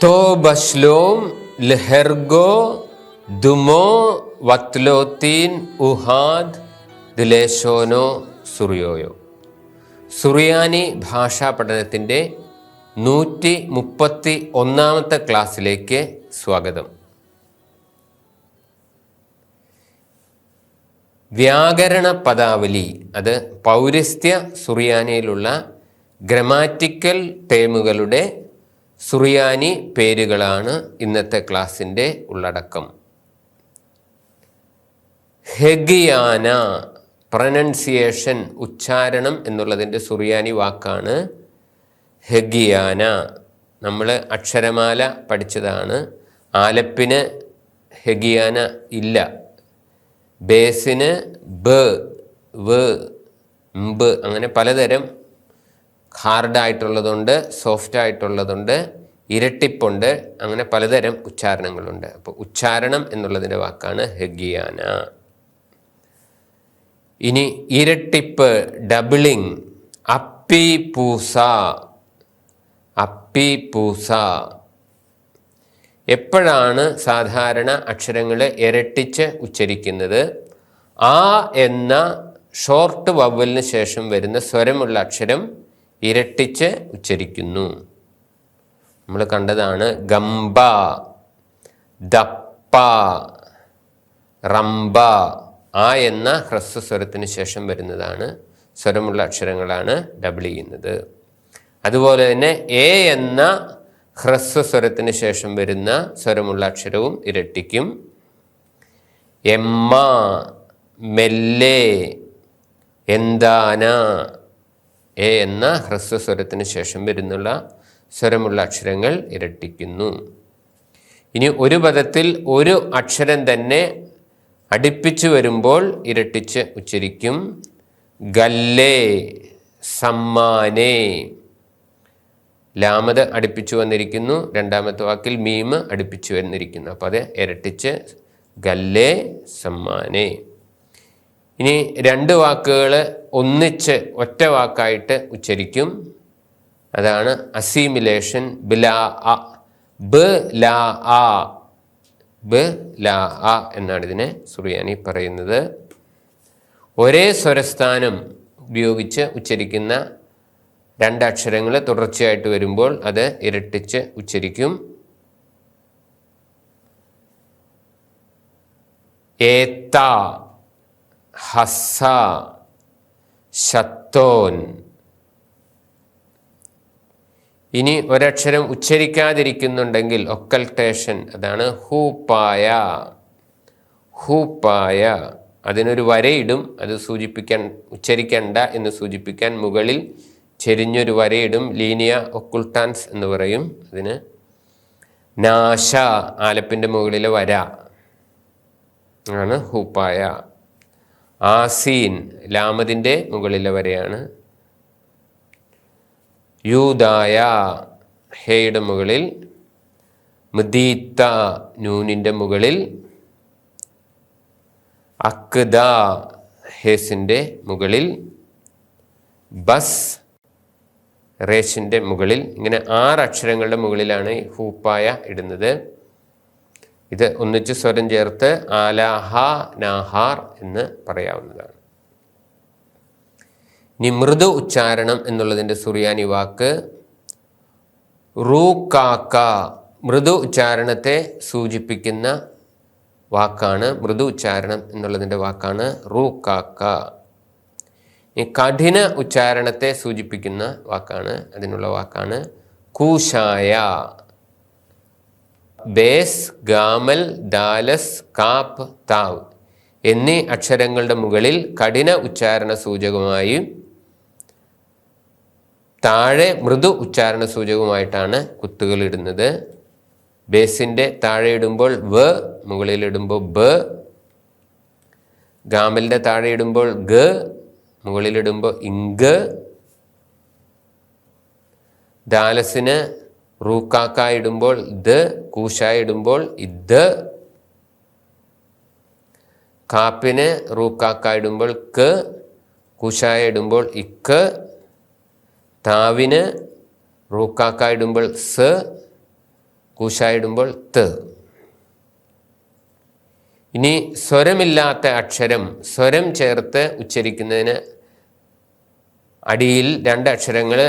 तो बशलोम लहरगो दुमो വത്ലോത്തീൻ ഉഹാദ് ദിലേശോനോ സുറിയോയോ. സുറിയാനി ഭാഷാ പഠനത്തിൻ്റെ 131 ക്ലാസ്സിലേക്ക് സ്വാഗതം. വ്യാകരണ പദാവലി, അത് പൗരസ്ത്യ സുറിയാനിയിലുള്ള ഗ്രമാറ്റിക്കൽ ടേമുകളുടെ സുറിയാനി പേരുകളാണ് ഇന്നത്തെ ക്ലാസ്സിൻ്റെ ഉള്ളടക്കം. ഹെഗിയാന, പ്രൊനൗൺസിയേഷൻ, ഉച്ചാരണം എന്നുള്ളതിൻ്റെ സുറിയാനി വാക്കാണ് ഹെഗിയാന. നമ്മൾ അക്ഷരമാല പഠിച്ചതാണ്. ആലപ്പിന് ഹെഗിയാന ഇല്ല. ബേസിന് ബ, വ്, മ്പ്, അങ്ങനെ പലതരം ഹാർഡായിട്ടുള്ളതുണ്ട്, സോഫ്റ്റായിട്ടുള്ളതുണ്ട്, ഇരട്ടിപ്പുണ്ട്, അങ്ങനെ പലതരം ഉച്ചാരണങ്ങളുണ്ട്. അപ്പോൾ ഉച്ചാരണം എന്നുള്ളതിൻ്റെ വാക്കാണ് ഹെഗിയാന. ഇനി ഇരട്ടിപ്പ്, ഡബിളിങ്, അപ്പി പൂസ. അപ്പി പൂസ. എപ്പോഴാണ് സാധാരണ അക്ഷരങ്ങളെ ഇരട്ടിച്ച് ഉച്ചരിക്കുന്നത്? ആ എന്ന ഷോർട്ട് വവ്വലിന് ശേഷം വരുന്ന സ്വരമുള്ള അക്ഷരം ഇരട്ടിച്ച് ഉച്ചരിക്കുന്നു. നമ്മൾ കണ്ടതാണ് ഗംബ, ദപ്പ, റംബ. ആ എന്ന ഹ്രസ്വസ്വരത്തിന് ശേഷം വരുന്നതാണ് സ്വരമുള്ള അക്ഷരങ്ങളാണ് ഡബിൾ ചെയ്യുന്നത്. അതുപോലെ തന്നെ എ എന്ന ഹ്രസ്വസ്വരത്തിന് ശേഷം വരുന്ന സ്വരമുള്ള അക്ഷരവും ഇരട്ടിക്കും. എമ്മ, മെല്ലെ, എന്താന. എ എന്ന ഹ്രസ്വസ്വരത്തിന് ശേഷം വരുന്നുള്ള സ്വരമുള്ള അക്ഷരങ്ങൾ ഇരട്ടിക്കുന്നു. ഇനി ഒരു പദത്തിൽ ഒരു അക്ഷരം തന്നെ അടുപ്പിച്ചു വരുമ്പോൾ ഇരട്ടിച്ച് ഉച്ചരിക്കും. ഗല്ലേ, സമ്മാനേ. ലാമത് അടുപ്പിച്ചു വന്നിരിക്കുന്നു, രണ്ടാമത്തെ വാക്കിൽ മീമ് അടുപ്പിച്ചു വന്നിരിക്കുന്നു. അപ്പോൾ അത് ഇരട്ടിച്ച് ഗല്ലേ, സമ്മാനേ. ഇനി രണ്ട് വാക്കുകൾ ഒന്നിച്ച് ഒറ്റ വാക്കായിട്ട് ഉച്ചരിക്കും. അതാണ് അസീമിലേഷൻ. ബിലാ അ, ബ് ലാ ആ, ബ് ലാ ആ എന്നാണ് ഇതിനെ സുറിയാനി പറയുന്നത്. ഒരേ സ്വരസ്ഥാനം ഉപയോഗിച്ച് ഉച്ചരിക്കുന്ന രണ്ടക്ഷരങ്ങൾ തുടർച്ചയായിട്ട് വരുമ്പോൾ അത് ഇരട്ടിച്ച് ഉച്ചരിക്കും. ഏത്ത, ഹസ്സ, ശത്തോൻ. ഇനി ഒരക്ഷരം ഉച്ചരിക്കാതിരിക്കുന്നുണ്ടെങ്കിൽ ഒക്കൽട്ടേഷൻ, അതാണ് ഹൂപ്പായ. ഹൂപ്പായ, അതിനൊരു വരയിടും. അത് ഉച്ചരിക്കണ്ട എന്ന് സൂചിപ്പിക്കാൻ മുകളിൽ ചെരിഞ്ഞൊരു വരയിടും. ലീനിയ ഒക്കുൾട്ടാൻസ് എന്ന് പറയും അതിന്. നാശ, ആലപ്പിൻ്റെ മുകളിലെ വര ആണ് ഹൂപ്പായ. ആസീൻ, ലാമതിൻ്റെ മുകളിലെ വരയാണ്. യൂദായ, ഹേയുടെ മുകളിൽ. മുദീത്ത, നൂനിൻ്റെ മുകളിൽ. അക്ദ, ഹേസിൻ്റെ മുകളിൽ. ബസ്, റേഷിൻ്റെ മുകളിൽ. ഇങ്ങനെ 6 അക്ഷരങ്ങളുടെ മുകളിലാണ് ഈ ഹൂപ്പായ ഇടുന്നത്. ഇത് ഒന്നിച്ച് സ്വരം ചേർത്ത് ആലാഹ, നാഹാർ എന്ന് പറയാവുന്നതാണ്. ഇനി മൃദു ഉച്ചാരണം എന്നുള്ളതിൻ്റെ സുറിയാനി വാക്ക് റൂക്കാക്ക. മൃദു ഉച്ചാരണത്തെ സൂചിപ്പിക്കുന്ന വാക്കാണ്, മൃദു ഉച്ചാരണം എന്നുള്ളതിൻ്റെ വാക്കാണ് റൂക്കാക്ക. ഈ കഠിന ഉച്ചാരണത്തെ സൂചിപ്പിക്കുന്ന വാക്കാണ്, അതിനുള്ള വാക്കാണ് കൂശായ. ബേസ്, ഗാമൽ, ദാലസ്, കാപ്പ്, താവ് എന്നീ അക്ഷരങ്ങളുടെ മുകളിൽ കഠിന ഉച്ചാരണ സൂചകമായി, താഴെ മൃദു ഉച്ചാരണ സൂചകമായിട്ടാണ് കുത്തുകൾ ഇടുന്നത്. ബേസിൻ്റെ താഴെ ഇടുമ്പോൾ വ, മുകളിലിടുമ്പോൾ ബ. ഗാമലിൻ്റെ താഴെ ഇടുമ്പോൾ ഗ, മുകളിലിടുമ്പോൾ ഇങ്ക്. ദാലസിന് റൂക്കാക്ക ഇടുമ്പോൾ ദ, കൂശായ ഇടുമ്പോൾ ഇത്. കാപ്പിന് റൂക്കാക്ക ഇടുമ്പോൾ ക, കൂശായ ഇടുമ്പോൾ ഇക്ക്. താവിന് റൂക്കാക്ക ഇടുമ്പോൾ സ്, കൂശായിടുമ്പോൾ ത്. ഇനി സ്വരമില്ലാത്ത അക്ഷരം സ്വരം ചേർത്ത് ഉച്ചരിക്കുന്നതിന് അടിയിൽ 2 അക്ഷരങ്ങൾ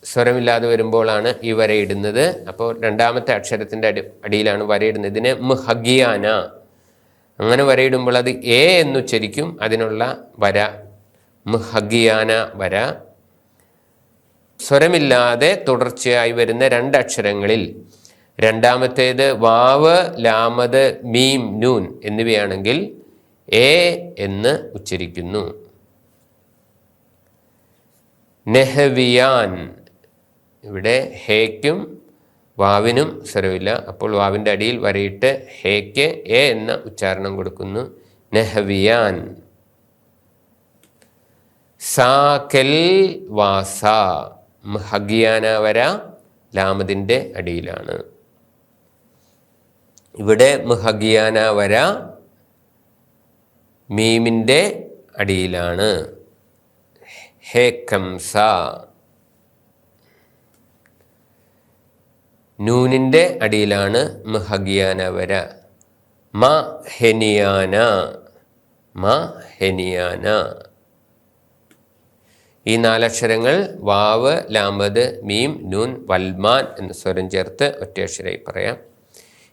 സ്വരമില്ലാതെ വരുമ്പോഴാണ് ഈ വരയിടുന്നത്. അപ്പോൾ രണ്ടാമത്തെ അക്ഷരത്തിൻ്റെ അടിയിലാണ് വരയിടുന്നത്. ഇതിനെ മുഹഗിയാന. അങ്ങനെ വരയിടുമ്പോൾ അത് എ എന്നുച്ചരിക്കും. അതിനുള്ള വര മുഹഗിയാന വര. സ്വരമില്ലാതെ തുടർച്ചയായി വരുന്ന 2 അക്ഷരങ്ങളിൽ രണ്ടാമത്തേത് വാവ്, ലാമത്, മീം, നൂൻ എന്നിവയാണെങ്കിൽ എ എന്ന് ഉച്ചരിക്കുന്നു. നെഹവിയാൻ. ഇവിടെ ഹേക്കും വാവിനും സ്വരമില്ല. അപ്പോൾ വാവിൻ്റെ അടിയിൽ വരയിട്ട് ഹേക്ക് എ എന്ന ഉച്ചാരണം കൊടുക്കുന്നു. നെഹവിയാൻ. സാകെൽ വാസ. മുഹഗിയാന വര ലാമതിൻ്റെ അടിയിലാണ്. ഇവിടെ മുഹഗിയാന വര മീമിൻ്റെ അടിയിലാണ്. ഹേക്കംസ. നൂനിൻ്റെ അടിയിലാണ് മുഹഗിയാന വര. മ ഹെനിയാന. മ ഹെനിയാന. ഈ 4 അക്ഷരങ്ങൾ വാവ്, ലാമത്, മീം, നൂൻ, വൽമാൻ എന്ന് സ്വരം ചേർത്ത് ഒറ്റയക്ഷരമായി പറയാം.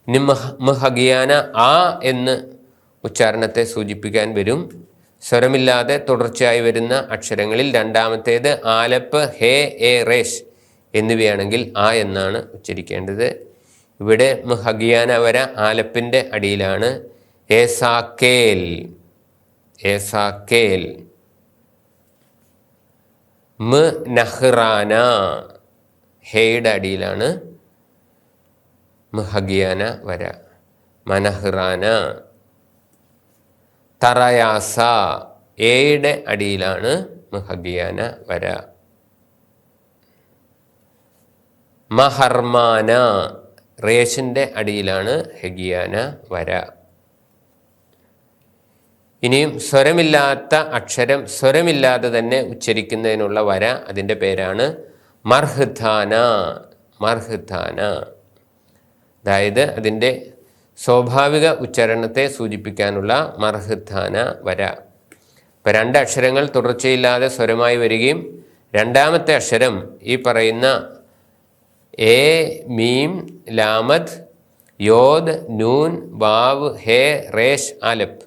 ഇനി മുഹഗിയാന ആ എന്ന് ഉച്ചാരണത്തെ സൂചിപ്പിക്കാൻ വരും. സ്വരമില്ലാതെ തുടർച്ചയായി വരുന്ന അക്ഷരങ്ങളിൽ രണ്ടാമത്തേത് ആലപ്പ്, ഹേ, എ, റേഷ് എന്നിവയാണെങ്കിൽ ആ എന്നാണ് ഉച്ചരിക്കേണ്ടത്. ഇവിടെ മുഹഗിയാന വര ആലപ്പിൻ്റെ അടിയിലാണ്. ഏസാക്കേൽ. ഏസാക്കേൽ. മ് നഹ്റാന. ഹേയുടെ അടിയിലാണ് മുഹഗിയാന വര. മനഹ്റാന. തറയാസ. എയുടെ അടിയിലാണ് മുഹഗിയാന വര. മഹർമാന. റേഷിൻ്റെ അടിയിലാണ് ഹഗിയാന വര. ഇനിയും സ്വരമില്ലാത്ത അക്ഷരം സ്വരമില്ലാതെ തന്നെ ഉച്ചരിക്കുന്നതിനുള്ള വര, അതിൻ്റെ പേരാണ് മർഹ്ഥാന. മർഹ്ഥാന. അതായത് അതിൻ്റെ സ്വാഭാവിക ഉച്ചാരണത്തെ സൂചിപ്പിക്കാനുള്ള മർഹ്ഥാന വര. ഇപ്പം 2 അക്ഷരങ്ങൾ തുടർച്ചയില്ലാതെ സ്വരമായി വരികയും രണ്ടാമത്തെ അക്ഷരം ഈ പറയുന്ന എ, മീം, ലാമത്, യോദ്, നൂൻ, വാവ്, ഹേ, റേഷ്, ആലപ്പ്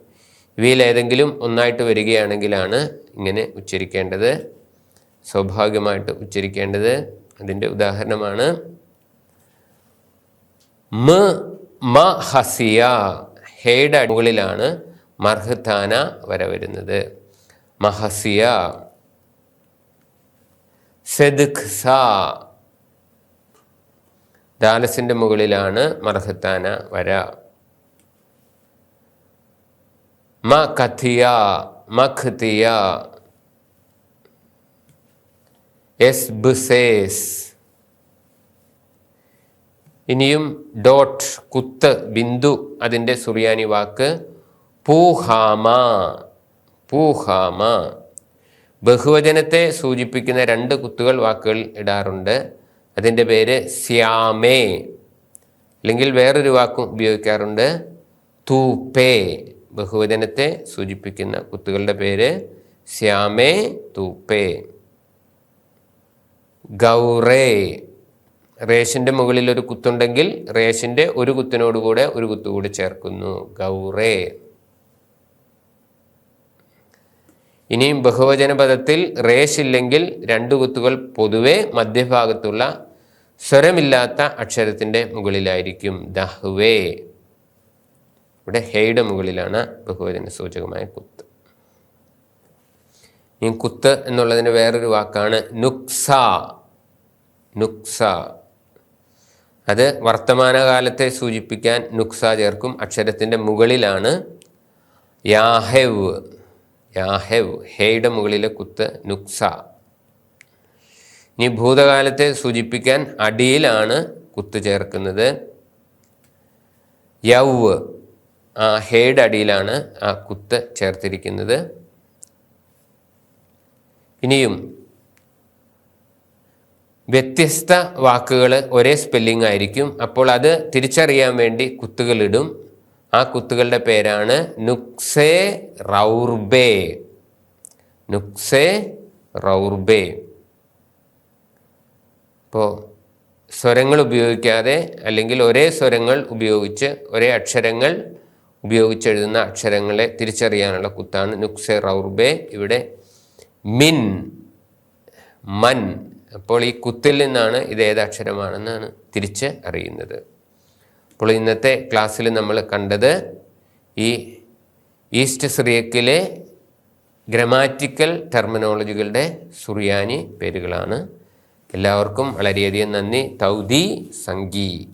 ഇവയിലേതെങ്കിലും ഒന്നായിട്ട് വരികയാണെങ്കിലാണ് ഇങ്ങനെ ഉച്ചരിക്കേണ്ടത്, സ്വാഭാവികമായിട്ട് ഉച്ചരിക്കേണ്ടത്. അതിൻ്റെ ഉദാഹരണമാണ് മ ഹസിയ. ഹേയുടെ മുകളിലാണ് മർഹ്ഥാന വര വരുന്നത്. മഹസിയ. സെദ്ഖ്സ. ദാലസിൻ്റെ മുകളിലാണ് മർഹ്ഥാന വര. മഖതിയ. മഖ്തിയ. എസ്ബുസേസ്. ഇനിയും ഡോട്ട്, കുത്ത്, ബിന്ദു, അതിൻ്റെ സുറിയാനി വാക്ക് പൂഹാമ. പൂഹാമ. ബഹുവചനത്തെ സൂചിപ്പിക്കുന്ന 2 കുത്തുകൾ വാക്കുകൾ ഇടാറുണ്ട്. അതിൻ്റെ പേര് സ്യാമേ. അല്ലെങ്കിൽ വേറൊരു വാക്കും ഉപയോഗിക്കാറുണ്ട്, തൂപ്പേ. ബഹുവചനത്തെ സൂചിപ്പിക്കുന്ന കുത്തുകളുടെ പേര് സ്യാമേ, തൂപ്പേ. ഗൗറേ. റേഷിൻ്റെ മുകളിൽ ഒരു കുത്തുണ്ടെങ്കിൽ റേഷിൻ്റെ ഒരു കുത്തിനോടുകൂടെ ഒരു കുത്തുകൂടി ചേർക്കുന്നു. ഗൗറേ. ഇനിയും ബഹുവചന പദത്തിൽ റേഷ് ഇല്ലെങ്കിൽ 2 കുത്തുകൾ പൊതുവെ മധ്യഭാഗത്തുള്ള സ്വരമില്ലാത്ത അക്ഷരത്തിൻ്റെ മുകളിലായിരിക്കും. ദഹ്വേ. ഇവിടെ ഹേയുടെ മുകളിലാണ് ബഹുവചന സൂചകമായ കുത്ത്. ഈ കുത്ത് എന്നുള്ളതിന് വേറൊരു വാക്കാണ് നുക്സ. നുക്സ. അത് വർത്തമാനകാലത്തെ സൂചിപ്പിക്കാൻ നുക്സ ചേർക്കും. അക്ഷരത്തിൻ്റെ മുകളിലാണ്. യാഹെവ്. യാഹെവ്. ഹേയുടെ മുകളിലെ കുത്ത് നുക്സ. ഇനി ഭൂതകാലത്തെ സൂചിപ്പിക്കാൻ അടിയിലാണ് കുത്ത് ചേർക്കുന്നത്. യൗവ്. ആ ഹേയുടെ അടിയിലാണ് ആ കുത്ത് ചേർത്തിരിക്കുന്നത്. ഇനിയും വ്യത്യസ്ത വാക്കുകൾ ഒരേ സ്പെല്ലിംഗ് ആയിരിക്കും. അപ്പോൾ അത് തിരിച്ചറിയാൻ വേണ്ടി കുത്തുകളിടും. ആ കുത്തുകളുടെ പേരാണ് നുക്സേ റൗർബേ. നുക്സേ റൗർബേ. ഇപ്പോൾ സ്വരങ്ങൾ ഉപയോഗിക്കാതെ അല്ലെങ്കിൽ ഒരേ സ്വരങ്ങൾ ഉപയോഗിച്ച് ഒരേ അക്ഷരങ്ങൾ ഉപയോഗിച്ചെഴുതുന്ന അക്ഷരങ്ങളെ തിരിച്ചറിയാനുള്ള കുത്താണ് നുക്സേ റൗർബേ. ഇവിടെ മിൻ, മൻ. അപ്പോൾ ഈ കുത്തിൽ നിന്നാണ് ഇത് ഏത് അക്ഷരമാണെന്നാണ് തിരിച്ച് അറിയുന്നത്. അപ്പോൾ ഇന്നത്തെ ക്ലാസ്സിൽ നമ്മൾ കണ്ടത് ഈ ഈസ്റ്റ് സിറിയക്കിലെ ഗ്രമാറ്റിക്കൽ ടെർമിനോളജികളുടെ സുറിയാനി പേരുകളാണ്. എല്ലാവർക്കും വളരെയധികം നന്ദി. തൗദി സംഗി.